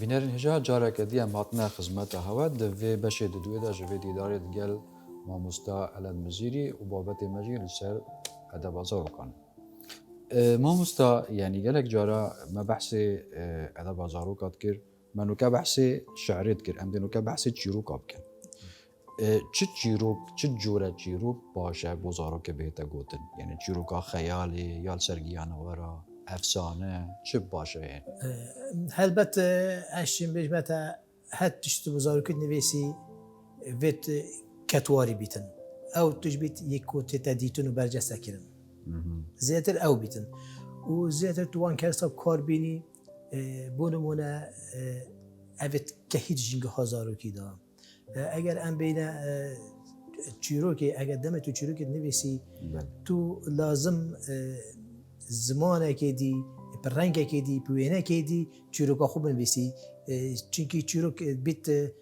بینرین هجا جارا کدی هم هاتنا خدمت هوا دوی بشه دوی دا جوی دیداری دگل ماموستا علد مزیری و بابت مجیر سر ادب آزار کن. ماموستا یعنی گلک جارا ما بحث ادب آزارو کات کر منو که بحث شعریت کر ام دینو که بحث چیرو کاب کن. چه جوره چیرو باشه بازارو که بهت گوتن یعنی چیرو که خیالی یا سرگیانه ورا افسانه چه باشه هلبت اشیم بیش متا هت تشت بزارو کد نویسی ویت کتواری بیتن او تجبیت یک کوت تدیتون و برجسته کردن زیاتر او بیتن و زیاتر توان کرسا کار بینی بونمونه اوت که هیچ جنگ هزارو کی دا اگر ام بینه چیروکی اگر دم تو چیروکی نویسی تو لازم زمانه که دی رنگ که دی پوینه که دی چیروکا خوب نویسی چونکی چیروک بیت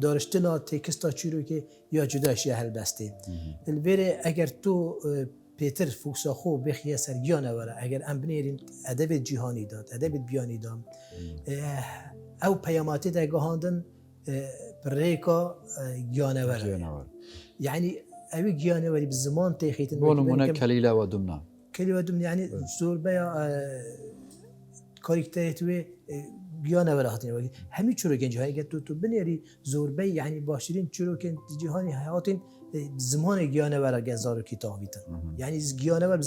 دارشتنا تکستا چیروکی یا جداشی هل بسته البته اگر تو پیتر فوکسا خو بخیه سرگیانه وره اگر ام بنیرین ادب جهانی داد ادب بیانی دام او پیاماتی در گهاندن بریکا گیانوره یعنی اوی گیانوری به زمان تخیتن بونمونه کلیله و دمنا کلیله و دمنا یعنی زور بیا کاریکتری توی گیانوره هاتین ولی همین چرا گنج هایی که تو بنیری زور بی یعنی باشرین چرا که جهانی هاتین زمان گیانوره گزارو کتابیتن یعنی گیانوره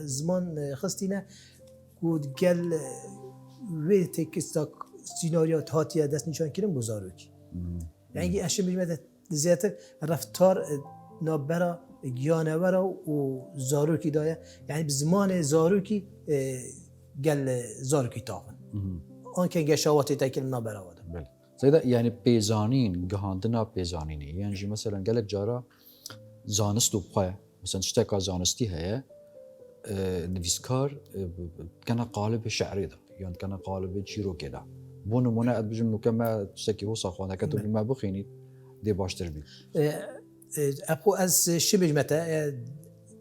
زمان خستینه کود گل وی تکستا سیناریات هاتیه دست نشان کردن بزرگی یعنی اشیم بیشتر زیادتر رفتار نابرا گیانوره و زاروکی داره یعنی به زمان زاروکی گل زاروکی تابن آن که گشاواتی تکل نابرا وده بله زیاده یعنی پیزانین گهاندنا پیزانینی یعنی جی مثلا گلک جارا زانست و بخواه مثلا شتاکا زانستی هیا نویسکار کنه قالب شعری ده يعني كان قالب چیرو كده بونو منا ادبجم نو كما تشتكي هو صاحوانا كتب ما بخيني دي باش تربي اكو از شبج متى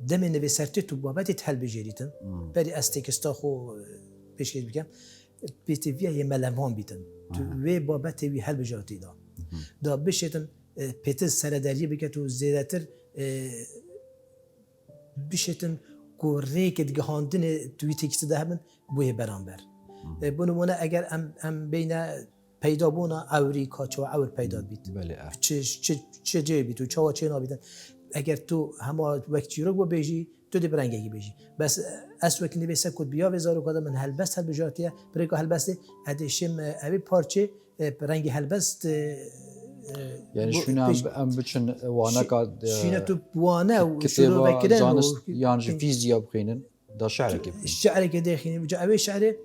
دم النبي سرتت بابات تحل بجريتن بري استيكستا خو بيشكل بكم بيتي هي ملمهم بيتن وي بابات وي حل بجاتي دا بشتن بيتز سرداري بكتو زيادتر بشتن کوریک دگهاندن توی تکست ده من بوی برانبر. بنمونه اگر ام بین پیدا بونا اوریکا چه اور پیدا بید. بله. چه جای بید و چه نابیدن. اگر تو همه وقتی رو بیجی تو دی برنگی بیجی. بس از وقتی نویسه کد بیا وزارو کدام من هلبست هل بجاتیه برای که هلبسته ادیشم اوی پارچه برنگی هلبست يعني شنو ام بتشن وانا قاعد شنو تو وانا وشنو بكرن يعني فيزياء بخينن دا شعر كيف الشعر كده خيني وجا اوي شعر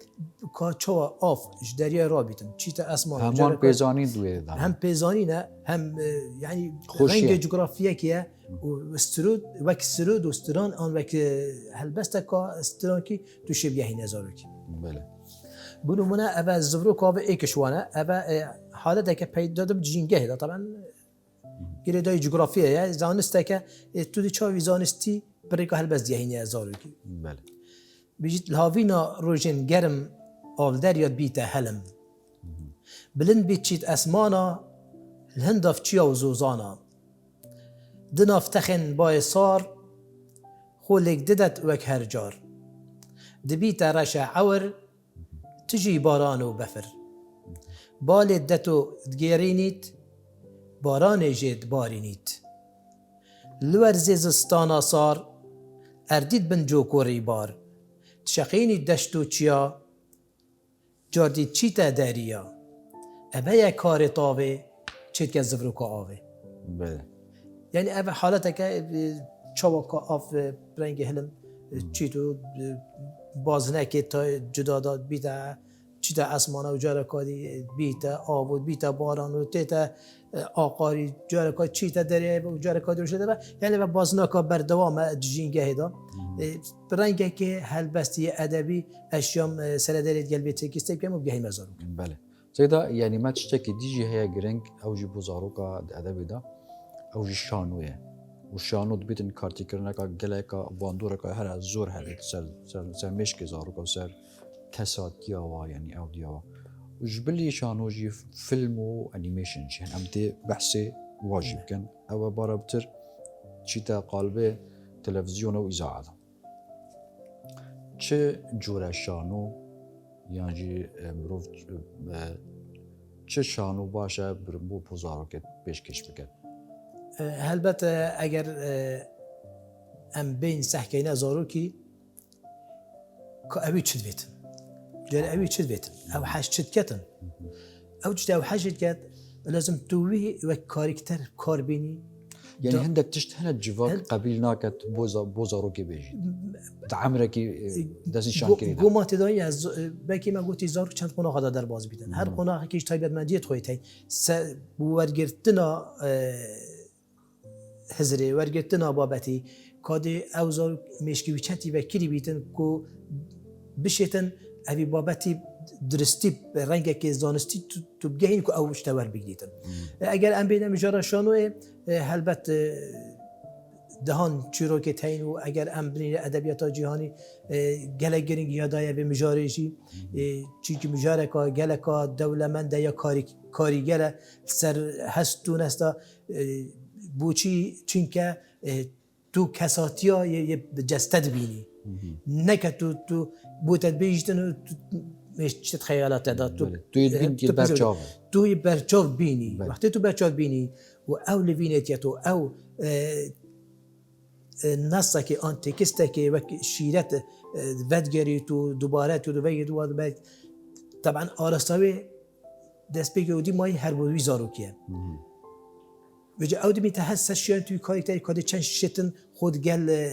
كاتشوا اوف جداريا رابطن تشيتا اسمان هم بيزاني دوي هم بيزانينا هم يعني رنگ جغرافيا كيا واسترود وك استرود واستران ان وك هلبستا كا استران كي تو شبيه نزاروكي بله بونو منا اوا زفرو كاو ايكشوانا اوا حالته که پیدا دادم جینگه ده طبعا گره دای جغرافیه یا زانسته که تو دی چاوی زانستی برای که هل بس دیهینه ازارو کی بله بیجید الهاوینا روژن گرم آل دریاد بیته هلم بلند بیچید اسمانا الهندف چیا و زوزانا دناف تخن بای صار خولک ددت وک هر جار دبیته رشا عور تجي باران و بفر بالت دتو دگیرینیت باران جد بارینیت لورز زستانا صار اردید بن جو کوری بار تشقینی دشتو چیا جاردید چیتا داریا ابا کار طاوه چیت که زفرو که آوه بله یعنی ابا حالتا که چاوا که آف برنگ هلم چیتو بازنه که تا جدا داد بیتا چیتا اسمانه و جارکادی بیتا آبود بیتا باران و تیتا آقاری جارکاد چیتا داره و جارکادی رو شده با یعنی با بازناکا بردوام جینگه دا برنگه که هلبستی ادبی اشیام سردارید گل بیت کیسته بیم و بگهی مزارو بله زیدا یعنی ما تشتكي دیجی هیا گرنگ اوجی بزاروکا ادبی دا اوجی شانویه و شانو دبیتن کارتی کرنه که گله که باندوره که هر زور هر سر مشک زاروکا سر كساتيا يعني او ديا وجبلي شانو جي فيلم وانيميشن شان امتي بحثي واجب كان او باربتر شيتا قلبه تلفزيون واذاعه چه جوره شانو يعني مروف چه شانو باشه بو بوزارو که پیشکش بکد البته اگر ام بین سحکینه زاروکی که اوی چد بیتن جل اوی چد بیتن او حش چد کتن او جد او حش کت لازم توی و کاریکتر کار بینی يعني عندك تشتهن الجواك قبيل ناكت بوزارو كي بيجي تعمرك دازي شانكري گو تدایی از بکی ما گوتی زار چند قناق در باز بیدن هر قناقی که تایبت مندیت خویتای ورگرتنا هزری ورگرتنا بابتی کادی اوزار مشکی وچتی و کری بیتن کو بشیتن اوی بابتی درستی رنگی که زانستی تو بگهین که اوش تور بگیرن اگر ام بین مجرا شانوه البت دهان چیروک تاین و اگر ام بین ادبیات جهانی گله گرینگ یادای به مجارشی چی که مجاره کا گله کا دولمند یا کاریگر سر هستون است بوچی چون که تو کساتیا یه جستد بینی نه که تو بوتد بیشتن مش خیالات داد تو برچاو توی برچاو بینی وقتی تو برچاو بینی و او لوینت تو او نصا که آن تکسته که و شیرت ودگری تو دوباره تو دوباره دوباره بعد طبعا آرستاوی دست بگی و دی مای هر بوی زارو کیه وجه او دمی تحسس شیان توی کاریکتری کاده چند شتن خود گل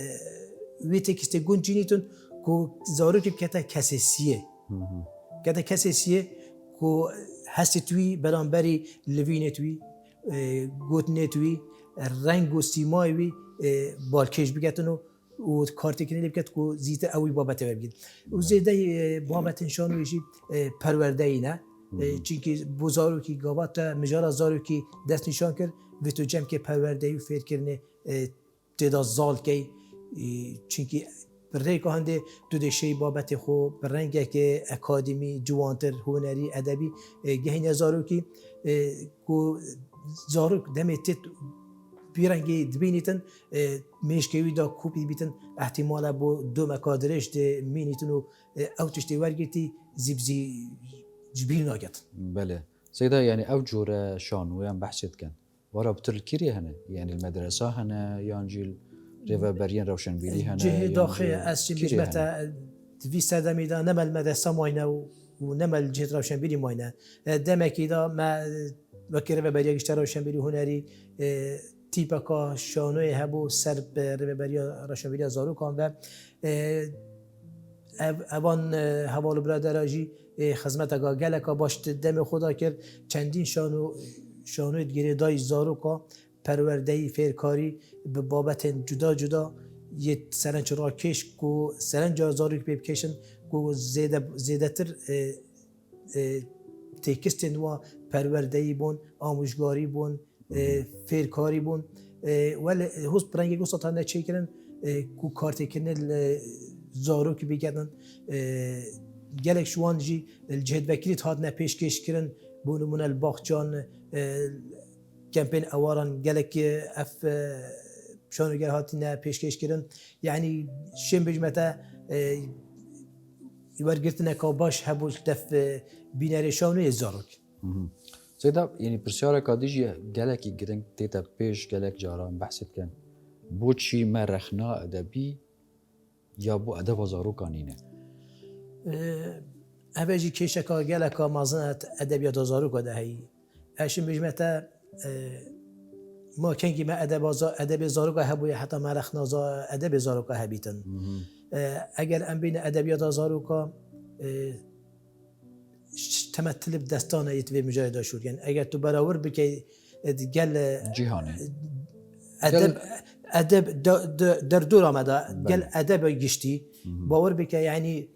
وی تکسته گونجینیتون که زارو که بکتا کسیسیه کتا کسیسیه که هستی توی برانبری لوینه توی گوتنه توی رنگ و سیمای وی بالکش بگتن و کارتی کنی بکت که زیت اوی بابته بگید و زیده بابت انشانویشی پرورده ای نه چونکه بزارو که گابات مجال زارو که دست نشان کرد و تو جمع که پرورده ای و فیر کرنه تعداد زال که چونکه برای که هنده دو دشی بابت خو برنگه که اکادمی جوانتر هنری ادبی گهین زارو که زارو دمه تت بیرنگی دبینیتن میشکوی دا کوپی بیتن احتمالا با دو مکادرش ده مینیتن و او تشتی ورگیتی زیبزی جبیل ناگت بله سيدا يعني او جوره شانو يعني بحثت كان ورا بتركيري هنا يعني المدرسه هنا يانجيل ريفابريان روشن بيلي هنا جهه داخل اسچ متا في سدمي دا نمل مدرسه ماينه ونمل جهه روشن بيلي ماينه دمكي دا ما وكر ريفابريان اشترى روشن بيلي هنري تیپکا شانوی هبو سر ربریا رشنبیری زارو کن و اوان حوالو برادراجی خدمت اگه گلکا باشت دم خدا کرد چندین شانوی گیره دای زارو کا پروردهی فیرکاری به بابت جدا یه سرنج را کش کو سرنج زارو که بکشن کو زیده تر تکستن و پروردهی بون آموزگاری بون فیرکاری بون ولی هست برنگی گوسط هنده چه کردن کو کارتی کنه زارو که بگردن گلک شوان جی الجهد وکیلیت هاد نه پیشکش کردن بونمون الباخجان کمپین اواران گلک اف شانوگر هاتی نه پیشکش کردن یعنی شم بجمتا ورگرتنه که باش هبوش دف بیناری شانوی زاروک سيدا يعني برسيارة كاديجي جالك يجرين تيتا بيش جالك جاران بحثت كان بوتشي ما رخنا أدبي يا بو أدب زارو كانينه اوجی کشکا گلکا مازنت ادبیات زارو کده هی اشم بجمتا ما کنگی ما ادب زارو که هبوی حتی ما رخنا ادب زارو که هبیتن اگر ام بین ادبیات زارو که تمثل بدستانه يتبي مجاهد شور يعني اگر تو براور بكي قال جهاني ادب در دور آمده قال ادب گشتی باور بك يعني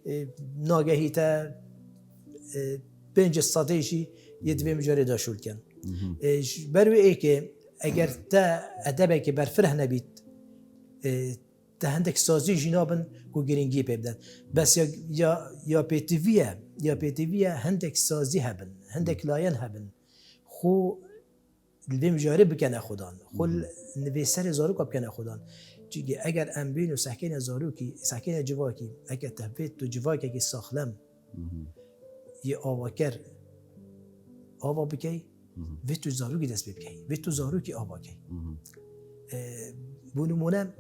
ناگهیتا بنج استراتژی يتبي مجاهد شور كان بروي ايه که اگر تا ادب که برفره نبید ده هندك سازی جنابن کو گرینگی پیبدن بس یا پیتیویه هندك سازی هبن هندك لاین هبن خو البیم جاری بکنه خودان خو نویسر زاروک بکنه خودان چیگه اگر امبین و سحکین زاروکی سحکین جواکی اگر تفیت تو جواکی که ساخلم یه آواکر آوا بکی و تو زاروکی دست بکی و تو زاروکی آوا کی بونمونه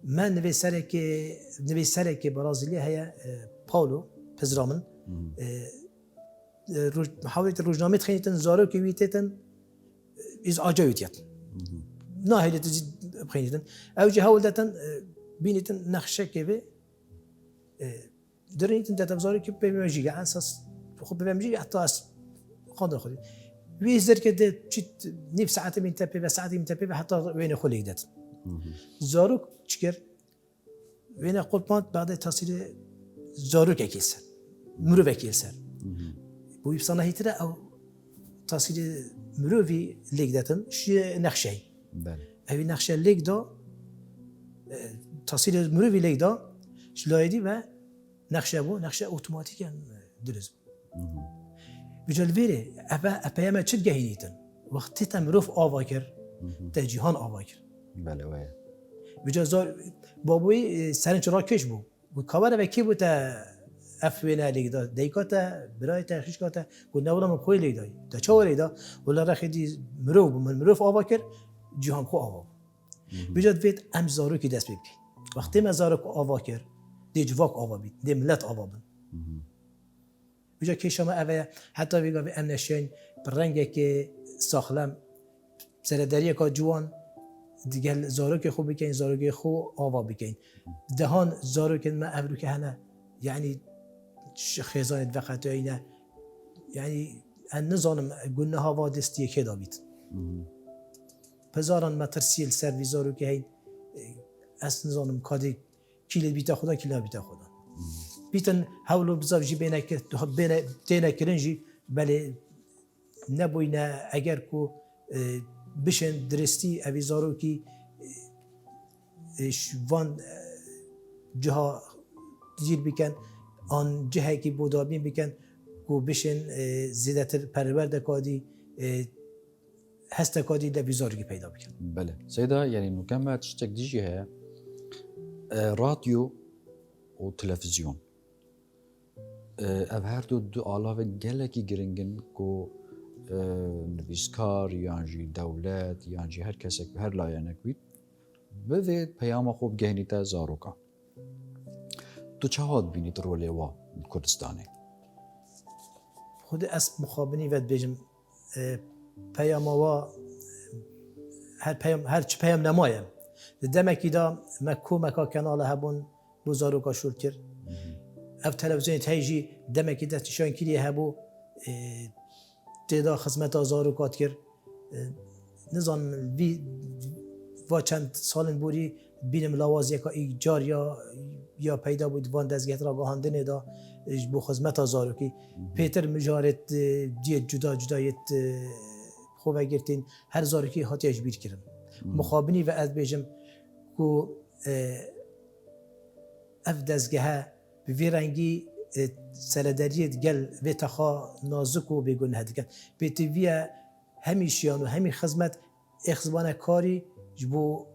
من نویسره که برازیلی هیا پاولو پزرامن محاولت روزنامه خیلیتن زاروکی ویتتن از آجاییت نه هیچ چیزی بخینیدن اوجه هولدتن بینیدن نقشه که به درینیدن تدابزاری که به مجیگه اساس خب به مجیگه حتی از خانده خودی ویزر که چیت نیف ساعتی من تپی و ساعتی من تپی و حتی وین خالی داد زاروک چکر وین قلبان بعد تاثیر زاروک اکیسر مرو اکیسر بوی بسانه هیتره او تاثیر مروی لیگ دادن شی نقشه اوی نقشه لیگ دا تاثیر مروی لیگ دا شلایدی و نقشه بو نقشه اتوماتیک درست بجال ویره اپیام چه گهینیتن وقتی تمروف آوا کر تجیهان آوا کر بله وای بجال زار بابوی سرنچ را کش بو و کابر و کی بود افوینا لیگ دا دیکاتا برای تخیش کاتا گل نولا من خوی لیگ دای تا چه ولی دا ولی رخیدی مروف آوا کر جهان خو آوا بجال وید ام زارو کی دست بکی وقتی ما زارو کو آوا کر دی جواک آوا بید دی ملت آوا بند بجا کشما اوه حتی ویگا به امنشین برنگه که ساخلم سردریه که جوان دیگه زارو که خوب بکن زارو که خوب آوا بکن دهان زارو که ما افرو که هنه یعنی خیزان وقت اینه یعنی النظام قلنا هوا دستیه که دابید پزاران ما ترسیل سروی زارو که هین از نظام کادی کیل بیتا خدا کیل بیتا خدا بیتن هولو بزاف جی بینه تینه کرنجی بله نبوینه اگر کو بشن درستی اوی زارو کی وان جها دیر بکن آن جهه کی بودابین بکن کو بشن زیادتر پرورد کادی هست کادی لبی زارو کی پیدا بکن بله سیدا یعنی نکمه تشتک دیجی هست رادیو و تلفزیون اف هر دو علاوه گلکی گرینگن کو نویسکار یعنی دولت یعنی هر کسی هر لایانک بید بوید پیام خوب گهنیتا زاروکا تو چه هاد بینید رولی وا کردستانی؟ خود اسم مخابنی ود بجم پیام وا هر چه پیام نمایم دمکی دا مکو مکا کنال هبون بو زاروکا شول کرد اف تلویزیون تایجی دمکی دستشان کلی هبو تدا خدمت زاروکات کرد نظام و چند سال بوری بینم لواز یکا ایجار یا پیدا بود وان دزگهت را گاهاندنه دا بو خدمت زاروکی پیتر مجارت دیت جدایت خوبه گرتین هر زاروکی هاتیش بیر کرن مخابنی و از بیجم کو اف دزگه به رنگی سردریت گل و تخا نازک و بگونه دیگه به تیوی همیشیان و همی خدمت اخزبان کاری جبو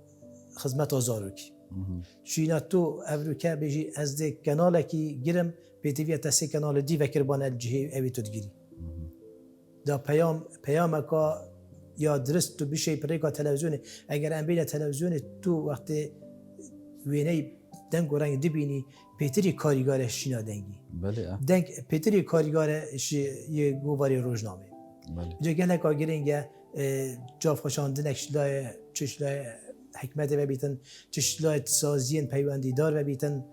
خدمت زاروکی شینا تو افریقا بيجي از ده کانال کی گیرم به تیوی تاسی کانال دی وکر بان الجهه اوی تو گیری دا پیام کا یا درست تو بشه پریکا تلویزیون اگر ام بین تلویزیون تو وقتی وینی دنگ و رنگ دبینی پیتری کاریگارش شینا دنگی بله دنگ پیتری کاریگارش یه گواری روزنامه بله جا گله که گرینگه جاف خوشاندنک شلای چشلای حکمت و بیتن چشلای سازین پیوندی دار و بیتن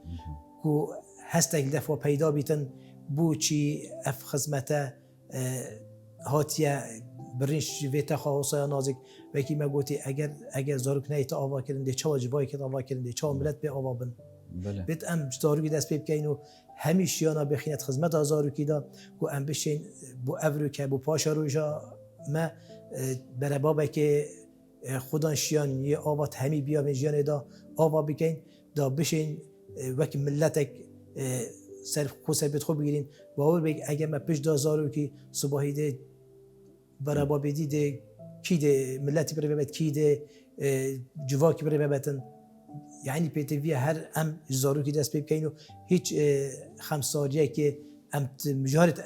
کو هستک دفع پیدا بیتن بو چی اف خدمت هاتیه برنش ویتا خواهصای نازک و کی مگوتی اگر زاروک نیت آوا کرنده چه واجبایی که آوا کرنده چه ملت به آوا بن بله بیت ام زاروکی دست پیب کینو همیشیانا بخینت خدمت زاروکی دا کو ام بشین بو افریقا بو پاشا روجا ما برای بابا که خودان شیان یه آوات همی بیا من جیان دا آوا بکن دا بشین وکی ملتک سر خود سر بید خوب بگیرین باور بگ اگه ما پیش دا زارو که صبحی ده برای با بدی ده کی ده ملتی برای ببید کی ده جواکی برای ببیدن یعنی پیتوی هر ام زارو که دست بکنین و هیچ خمساریه که ام مجارت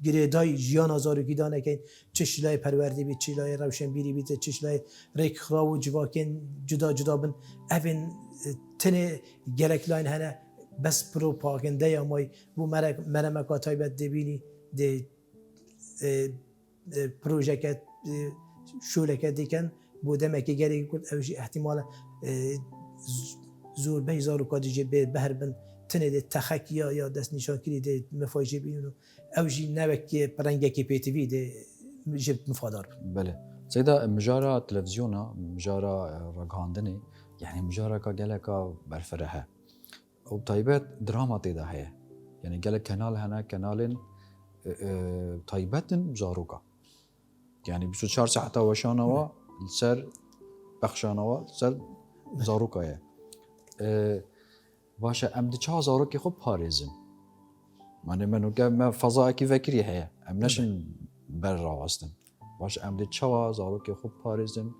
گریدای جیان زارو که دانه کن چه شلای پروردی بید چه شلای روشن بیری بید چه شلای ریک خرا و جواکین جدا جدا بن اوین تنه گلک لاین هنه بس پروپاگنده یا مای بو مرا مکاتای بد دبینی ده پروژه که شوله که دیکن بوده مکی گری کرد اوجی احتمال زور به زارو کادیجی به بهر بن تنه ده تخکیا یا دست نشان کلی ده مفاجئ بینو اوجی نوک پرنگه کی پی تی وی ده جبت مفادار بله سيدا مجارة تلفزيونا مجارة رقاندني يعني مجارة كجلكا برفرها أو طيبات دراما تيدا هي يعني جلك كنال هنا كنالين طيبات زاروكا يعني بسو 4 ساعة وشانوا السر بخشانوا سر زاروكا هي باشا أم دي چه زاروكي خوب باريزن منو ما فضاء كي فكري هي أم نشن برا واستن باش ام دی چوا زارو که خوب پاریزن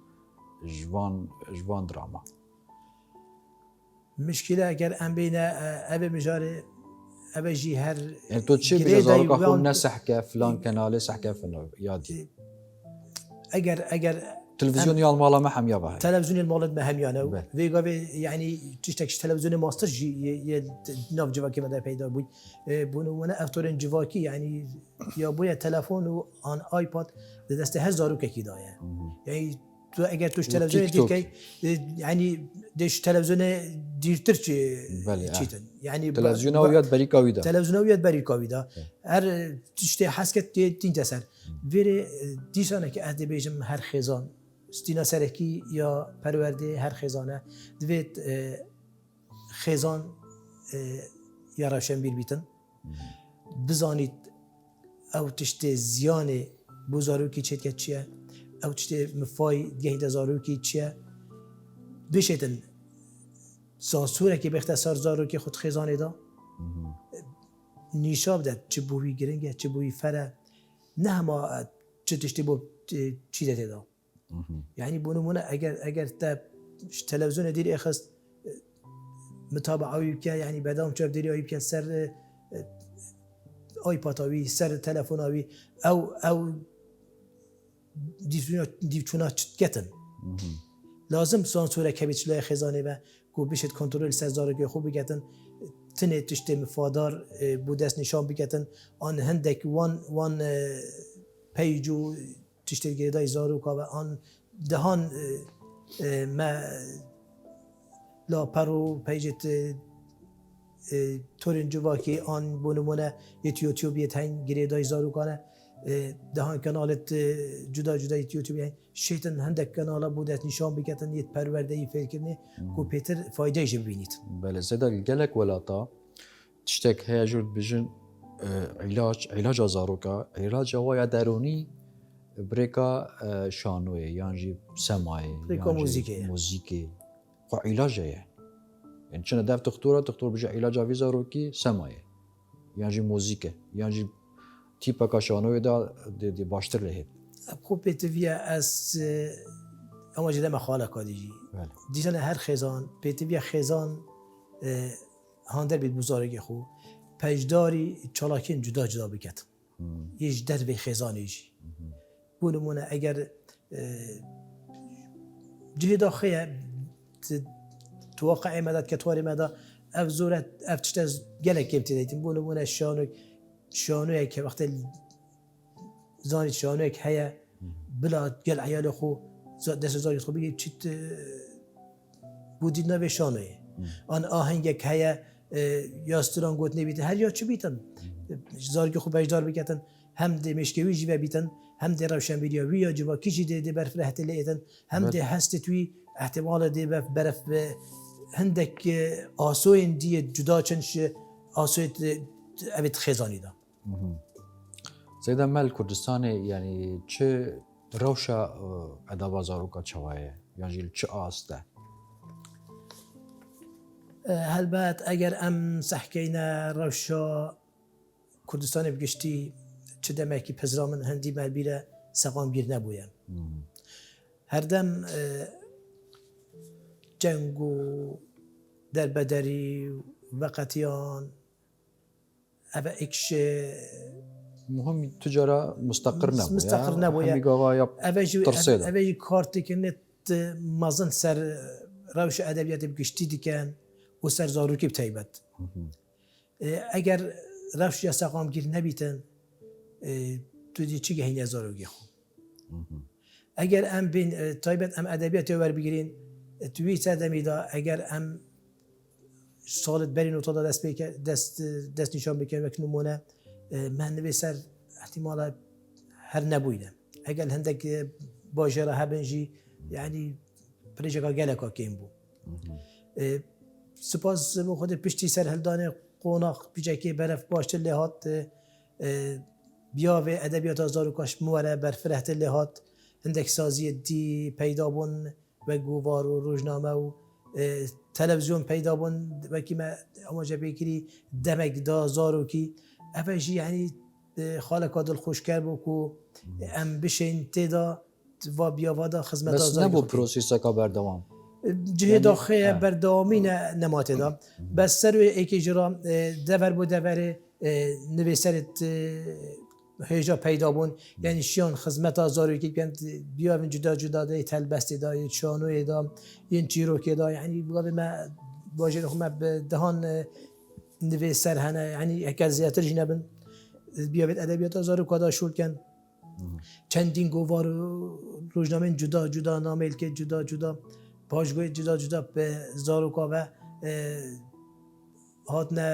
جوان دراما مشكلة اگر ام بين ابي مجاري ابي جي هر يعني تو تشي بيجا زارو که خوب نسحكه فلان كنالي سحكه فلان يادي اگر تلفزيون يال مالا ما هم يابا تلفزيون المولد ما هم يانا فيغا يعني تشتكش تلفزيون ماستر جي ناف جواكي مدى پیدا بوي بونو وانا افتورين جواكي يعني يا بويا تلفون و ان ايباد دست هزارو كي دايه يعني تو اگر توش تلفزيون ديكي يعني ديش تلفزيون ديرتر چيتن يعني تلفزيون وياد بريكاوي دا تلفزيون وياد بريكاوي دا هر تشتي حسكت تين تسر ویره دیسانه که عهد بیجم هر خزان ستینا سرکی یا پرورده هر خزانه دوید خزان یا روشن بیر بیتن بزانید او تشت زیان بزاروکی چید که چیه او تشت مفای دیگه دزاروکی چیه بشیدن سانسوره که به اختصار زاروکی خود خزانه دا نیشاب داد چه بوی گرنگه چه بوی فره نه همه چه تشتی با چی داده دا یعنی بونمونه اگر تا تلویزیون دیر اخست متابعه که یعنی بدام چه دیری آیب که سر آیپاد آوی سر تلفن آوی او دیوچونا چتکتن لازم سانسوره که بیچلای خزانه و کو بشد کنترل سزارگی خوب بگتن تنه تشتی مفادار بودست نشان بگتن آن هندک وان پیجو تشتی گردای زاروکا و آن دهان ما لا پرو پیجت تورین جواکی آن بونمونه یوتیوبیت هنگ گردای زاروکانه دهان کانالت جدا یوتیوبی شیطان هندک کانالا بودت نشان بگتن یه پروردهی فکرنه کو پیتر فایدهش ببینید. بله زیاد گلک ولاتا تشتک هیجود بجن علاج زاروکا علاج ویا درونی بريكا شانوي يعني سماعي بريكا موزيكي خو علاج يعني شنو داف تختور بجا علاج فيزا روكي سماعي يعني موزيكا يعني تيبا شانوي دي باشتر له خو بيتفيا اس اما جدا ما خاله كاديجي ديجان هر خزان بيتفيا خزان هاندر بيت بزارگی خو پجداری چالاکین جدا بکت یه در به خزانیجی بونمونه اگر جهد آخیه توقع مدد کتواری مدد افزورت افتشت از گلک کمتی دیدیم بونمونه شانوی که وقت زانید شانوی که هیا بلا گل عیال خو دست زانید خو بگید چیت بودید نوی شانوی آن آهنگ که هیا یاستران گوت نبیتن هر یا چه بیتن زارگی خوب اجدار بکتن هم ده مشکوی جیوه بیتن هم ده روشن بیریاوی یا جوا کشی ده برف رهت لیتن هم ده هست توی احتمال ده برف هندک آسوین دی جدا چنش آسویت اوید خزانی دا زیده مل کردستانی یعنی چه روشا ادابا زاروکا چوایه یعنی چه آسته هەلبەت ئەگەر ئەم سەحکەینە ڕەوشە کوردستانی بگشتی چ دەمێکی پزرا من هەندی مەلبیرە سەقامگیر نەبووە هەردەم جەنگ و دەربەدەری وەقەتیان ئەبە ئیکش مهم تجارة مستقر نبووە ئەوەی کارتێکردێت مەزن سەر ڕەوشە ئەدەبیاتی بگشتی دیکەن و سەر زاروکی بتایبەت ئەگەر ڕەوشە سەقامگیر نەبیتن تودی چی گەهینە زارۆگی خۆ ئەگەر ئەم بین تایبەت ئەم ئەدەبیاتی وەربگرین توی سەردەمیدا ئەگەر ئەم ساڵت بەرین و تۆدا دەست نیشان بکەن وەک نمونە من نوێسەر احتیمالە هەر نەبووینە ئەگەر هەندێک باژێرە هەبنژی یعنی پرێژێکا گەلێکا کێم بوو سپاس بۆ خودت پشتی سەر هەلدانێ قۆناق پیجەکێ بەرەف باشتر لێ هات بیاوێ ئەدەبیاتا زارۆکاش موەرە بەرفرەتر لێ هات هەندێک سازیە دی پەیدا بوون وەک گوڤار و ڕۆژنامە و تەلەڤیزیۆن پەیدا بوون وەکیمە ئەماژە پێکری دەمێک دا زارۆکی ئەڤەژی یعنی خاڵێکا دڵخۆشکەر بوو و ئەم بشین تێدا وا بیاوادا خزمەتا بەس نەبوو پرۆسیسەکە بەردەوام جهێ داخەیە بەردەوامی نەماتێدا بەس سەروێ ئێکیژرا دەڤەر بۆ دەڤەرێ نوێسەرت هێژا پەیدا بوون یعنی شیان خزمەتا زارۆکی بکەن بیاوین جودا جودادا هەلبەستێدا شانۆیێدا یەن چیرۆکێدا یعنی بڵێمە باژێر خۆمە دەهان نوێسەر هەنە ینی هەکە زیاترژی نەبن بیاوێت ئەدەبیاتا زارۆکادا شولکەن چەندین گۆڤار و ڕۆژنامەین جودا جودا نامێلکێ جودا جودا پاشگوێ جودا جودا بە زارۆکا بە هاتنە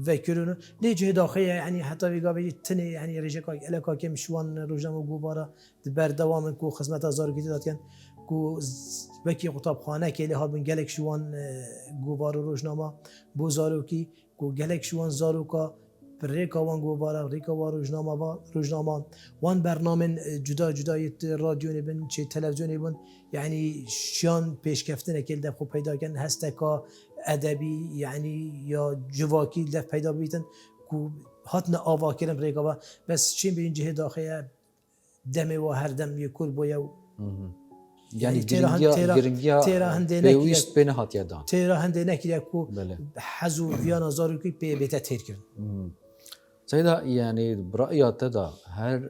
vekirinu lê cihê daxeye yanî heta vê gavê tinê yanî rêjeka eleka kêm şiwan rojname û guvara di berdewamin ku xizmeta zarokîtî datken ku wekî qutabxanekê lê hatbin gelek şiwan guvar û rojnama bo zarokî ku gelek şiwan zaroka rêka wan govara rêka wa rojnama wan bernamên cuda cudayê radyonê bin çê televizyonê bin yanî şiyan pêşkeftinekê li dev xwe peyda kirin hesteka edebî yanî ya civakî li dev peyda bîtin ku hatine avakirin rêka ve bes çên bêjin cihê daxeye demê wa her dem yê kul boye yani giringiya pêwîst pê nehatiye dan têra hindê nekiriye ku hez û viyana zarokî pê bête têrkirin Seyda yani biraya te da her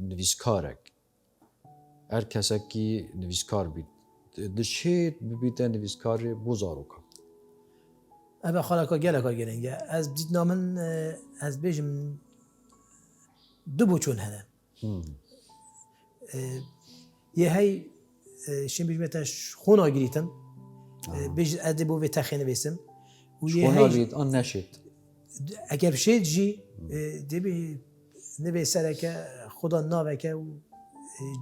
nivîskarek her kesekî nivîskar bît di çê bibîte nivîskarê bo zaroka Ev xaleka geleka giringe ez dîtna min ez bêjim du boçûn hene yê hey şîn bijme te xona girîtin bêj ez dê bo vê texê nivîsim û yê hey an neşêt eger şêt jî dêbî nivê sereke xuda naveke û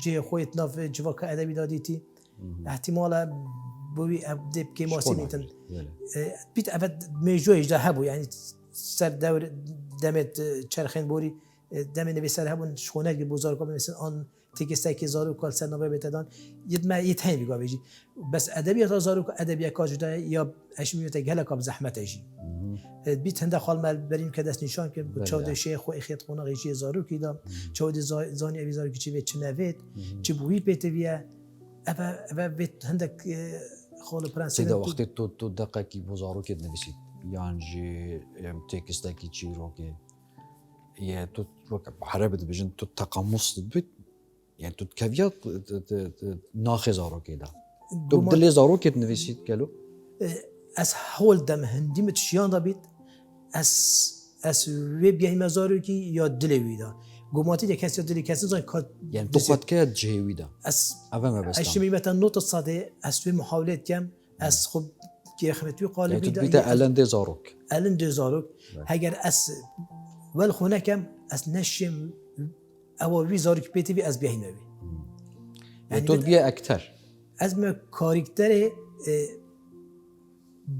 cihê xwe yê nav civaka edebî da dîtî ehtimala bo wî ev dê bikê masî bîtin bît ev mêjoyê de hebû yani ser dewr demê çerxên borî demê nivîser hebûn ji xonekî bo zaroka binivîsin an têkistekî zarokal ser navê bê te dan yê me yê tên vî gavê jî bes edebiyata zaroka edebiyeka juda ye ya eşmîyete geleka bi zehmete jî bît hinde xal me berîn ke dest nîşan kir çavdê şê xwe êxêt xonaqî jî zarokî da çavdê zanî evî zarokî çi vê çi nevêt çi bû wî pêtiviye ev vê hindek xalı prensê da wextê tu deqekî bo zarokê dinivîsî yan jî têkistekî çîrokê yê tu here dibêjin tu teqamus dibît yani tu keviya naxê zarokê da tu dilê zarokê dinivîsî gelo ez hol dem hindî min tişiyan da bît ez wê bihîme zarokî ya dilê wî da gomatî de kes ya dilê kesin zan yani doqetkeye cihê wî da ev me ez şimî me te nota sadê ez wê muhawilê dikem ez xwe gêxmet wî qalibî da bîte elendê zarok elendê zarok heger ez wel xwe nekem ez neşêm ewa wî zarokî pêtî vî ez bihîme wî yani tu biye ekter ez me karîkterê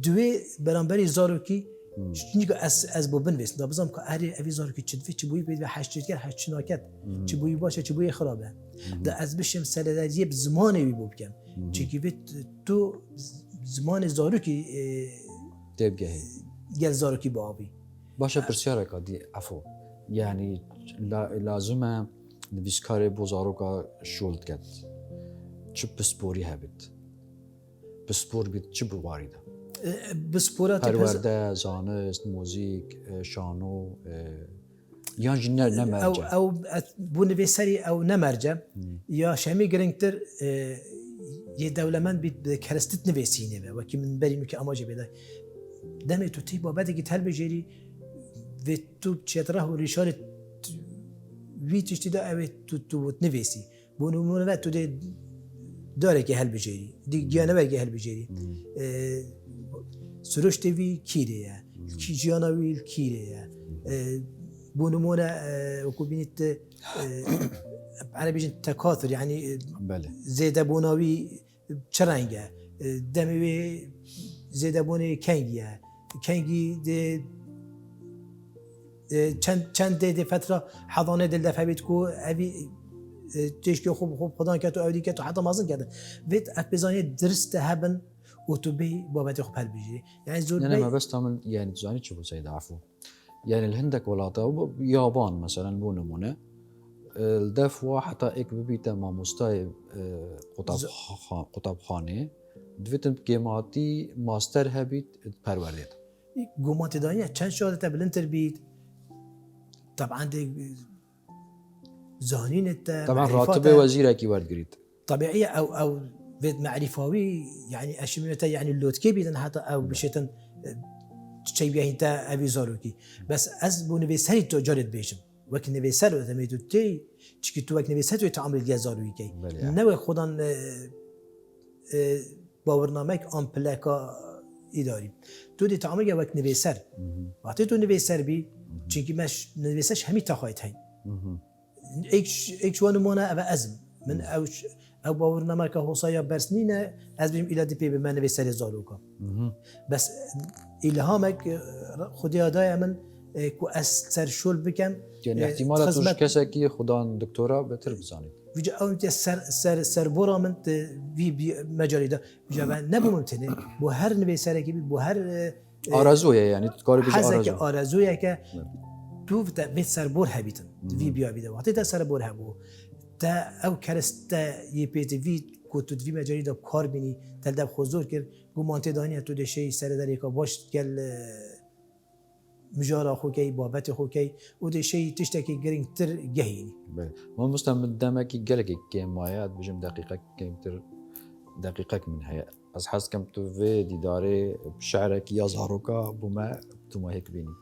دوێ بەرامبەری زارۆکی ez بۆ بنوێست دا بزانم کە ئەرێ ئەوی زارۆکی چی چ بووی پێ هەشتکرد هەچناکەت چی بووی باشە چی بووی خراپە دا ez بشم سەرەداییە زمانێوی بۆ بکەم چێکی بێت تۆ زمان زاروکی تبقى گل زاروکی با آبی باشا برسيارك دي عفو يعني لازم نفيسكاري بوزاروكا شولد كات چه بسپوری هبت بسپور بید چه بواریده بسپورات پرورده زانست موزیک شانو یان جنر نمرجع او بو نویسری او نمرجع یا شمی گرنگتر یه دولمند بید کرستت نویسینه و وکی من برینو که اماجه بیده دمی تو تی بابده که تل بجیری و تو چطره و ریشان وی تشتی دا اوه تو نویسی بو نمونه تو ده داره که هل بجیری دی گیانه ورگی هل بجیری سروشت وی کیره کی جیانا وی کیره بو نمونه وكو بینید انا بيجي تكاثر يعني بله زيادة بوناوي چرنگه دموي زيادة بوني كنگي دي چند دي فترة حضانه دل دفع بيت كو اوي تشكي خوب خدان كتو اودي كتو حتى مازن كده بيت افبزاني درست هبن وتبي بابتي خوب هل بيجي يعني زول انا ما بس تعمل يعني تزاني تشوفوا سيد عفو يعني الهندك ولاتا يابان مثلا بو نمونه الدفع حتى اك ببيتا ما مستاي قطب خانه دویتن قیماتی ماستر هبید پروردید قومات دانية چند شهادة بالانتر بيت طبعا دي زانين التا طبعا راتب وزير اكي ورد قريت طبيعية او بيت معرفاوي يعني اشميته يعني اللوتكي بيتن حتى او بشيتن شيء بيه انت ابي زاروكي بس از بو نويسري تو جارد بيشم وك نويسر تميتو تي چكي تو وك نويسر تو تعامل جا زاروكي نو خودان باورنامك ام بلاكا اداري تو دي تعامل وك نويسر وقتی تو نويسر بي چونكي مش نويسش همي تخايت هي ايك شو نمونه ابا ازم من او باورنامك هوسايا برسنينه از بيم الى دي بي بما نويسر زاروكا بس الهامك خدي دايما من كو اسر شول بكم يعني احتمال توش كسكي خدان دكتوراه بتر بزاني وجا او انت سر برا من في مجال ده وجا نبو ممتنه بو هر نبي سركي بو هر ارزويه يعني تقارب حزك ارزويه ك تو بيت سر بور هبيتن في بيا بيده وقت تا سر بور هبو تا او كرست يبيت في كنت في مجال ده کار بینی تلدب حضور کرد گمانت دانی تو دشی سر در یک باش گل مجارا خوکی بابت خوکی و دشی تشتکی گرینگ تر گهینی بله ما مستم دمکی گلکی کیمایات بجم دقیقه کمتر دقیقه من هي از حس کم تو في دیداره شعرك یا زاروکا بما تو ما هيك بینی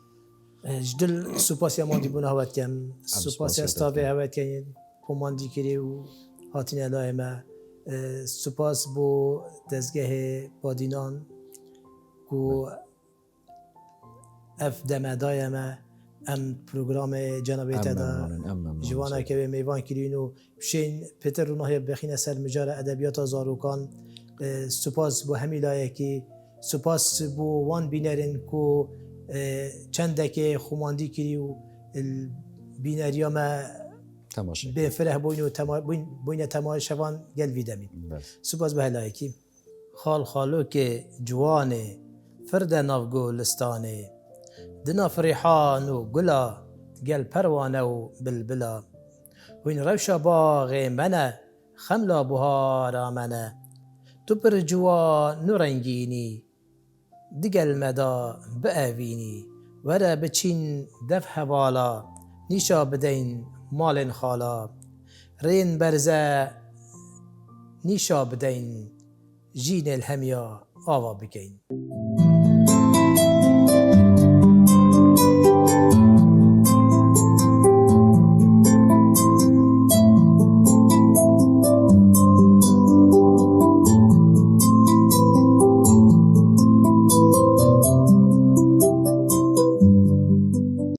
جدل سپاس ماندی بونه هوت کم سپاس استاوی هوت کم پوماندی کری و هاتین علائمه سپاس بو دزگه بادینان کو اف دمدای ما ام پروگرام جنابی تدا جوانا که به میوان کرینو بشین پتر روناه بخین سر مجار ادبیات زاروکان سپاس بو همی لایکی سپاس بو وان بینرین کو چنده که خماندی کری و بینریا ما تماشا به فرح بوین تماشاوان گل ویدمین سپاس به هلایکی خالو که جوانه فرد ناف گلستانه دنا فرحان و گلا گل پروانه و بلبلا وین روشا باغ منه خملا بهارا منه تو پر جوان نورنگینی دیگل مدا بأوینی وره بچین دف حوالا نیشا بدین مال خالا رين برزا نيشا بدين جين الهميا آوا بكين